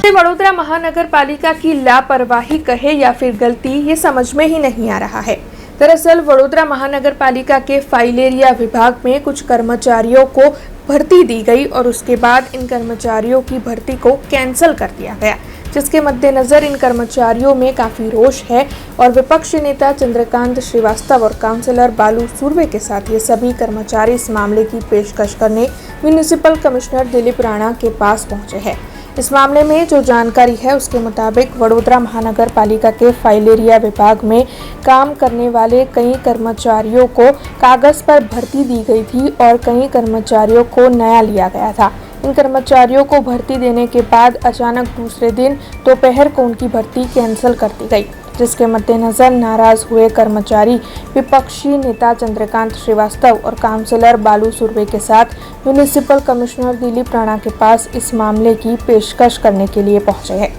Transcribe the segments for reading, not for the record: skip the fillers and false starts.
इसे वडोदरा महानगर पालिका की लापरवाही कहे या फिर गलती, ये समझ में ही नहीं आ रहा है। दरअसल वडोदरा महानगर पालिका के फाइलेरिया विभाग में कुछ कर्मचारियों को भर्ती दी गई और उसके बाद इन कर्मचारियों की भर्ती को कैंसिल कर दिया गया, जिसके मद्देनजर इन कर्मचारियों में काफी रोष है और विपक्षी नेता चंद्रकांत श्रीवास्तव और काउंसलर बालू सुर्वे के साथ ये सभी कर्मचारी इस मामले की पेशकश करने म्युनिसिपल कमिश्नर दिलीप राणा के पास पहुंचे हैं। इस मामले में जो जानकारी है उसके मुताबिक वडोदरा महानगर पालिका के फाइलेरिया विभाग में काम करने वाले कई कर्मचारियों को कागज पर भर्ती दी गई थी और कई कर्मचारियों को नया लिया गया था। इन कर्मचारियों को भर्ती देने के बाद अचानक दूसरे दिन दोपहर को उनकी भर्ती कैंसिल कर दी गई, जिसके मद्देनजर नाराज हुए कर्मचारी विपक्षी नेता चंद्रकांत श्रीवास्तव और काउंसलर बालू सुर्वे के साथ म्युनिसिपल कमिश्नर दिलीप राणा के पास इस मामले की पेशकश करने के लिए पहुंचे हैं।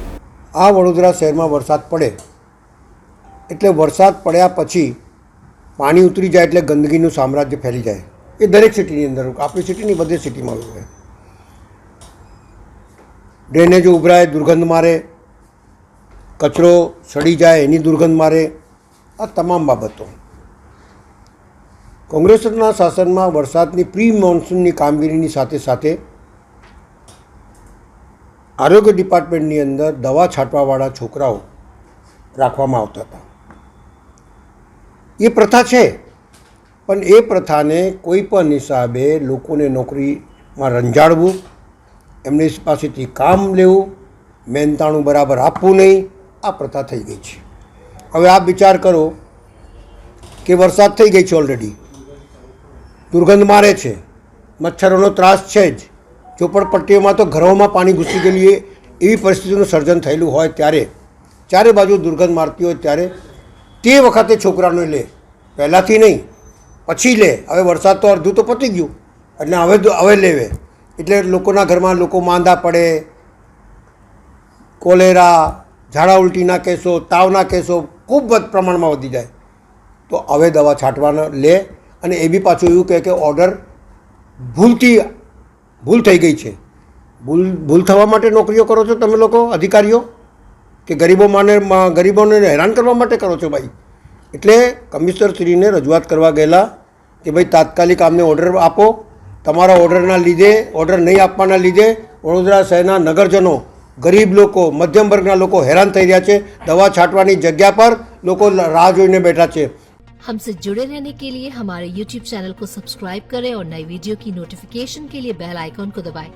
आ वडोदरा शहर में वरसाद पड़े एटले वरसाद पड्या पछी पाणी उतरी जाए एटले गंदगीनुं साम्राज्य फैली जाए। ए दरेक सिटीनी अंदर, आपणी सिटीनी बधी सिटीमां होय। ड्रेनेज उभराय, दुर्गंध मारे, कचरो सड़ी जाए एनी दुर्गंध मारे, आ तमाम बाबतों कोंग्रेसना शासन में वरसादनी प्री मोन्सूननी कामगीरीनी साथे साथे आरोग्य डिपार्टमेंटनी अंदर दवा छांटवावाळा छोकराओ राखवामां आवता हता। ये प्रथा है, पण ए प्रथाने कोई पण हिसाबे लोकोने नौकरीमां रंजाड़वुं, एमनी पासेथी काम लेवुं, मेहनताणुं बराबर आपवुं नहीं, आ प्रथा थई गई है। हवे आप विचार करो कि वरसाद थई गई है, ऑलरेडी दुर्गंध मारे छे, मच्छरों त्रास है ज, झोपड़पट्टीओं में तो घरों में पानी घुसी गई है, एवी परिस्थितिनुं सर्जन थयेलुं होय त्यारे चारे बाजू दुर्गंध मारती होय त्यारे ते वखते छोकराने ले, पहलाथी नहीं पछी ले। हवे वरसाद तो अर्धुं तो पती गयुं एटले हवे लेवे, एटले लोकोना घरमां लोको मांदा पड़े, कोलेरा, झाड़ा उल्टीना केसो, तावना केसो खूब प्रमाण में वधी जाए, तो हवे दवा छांटवाना ले। अने ए बी पाछुं एवुं कहे कि ऑर्डर भूल थई गई है। भूल थवा माटे नौकरीओ करो छो तमे लोको अधिकारीओ कि गरीबोने हैरान करवा माटे करो छो भाई। एटले कमिश्नर श्रीने रजूआत करवा गयेला कि भाई तात्कालिक आमने ऑर्डर आपो। तमारा ऑर्डरना लीधे, ऑर्डर नहीं आपवाना लीधे वडोदरा शहरना नगरजनों, गरीब लोग, मध्यम वर्गना लोग हैरान थई रह्या छे। दवा छांटवानी जग्या पर लोग राह जोईने बैठा छे। हमसे जुड़े रहने के लिए हमारे YouTube चैनल को सब्सक्राइब करें और नई वीडियो की नोटिफिकेशन के लिए बेल आइकॉन को दबाएं।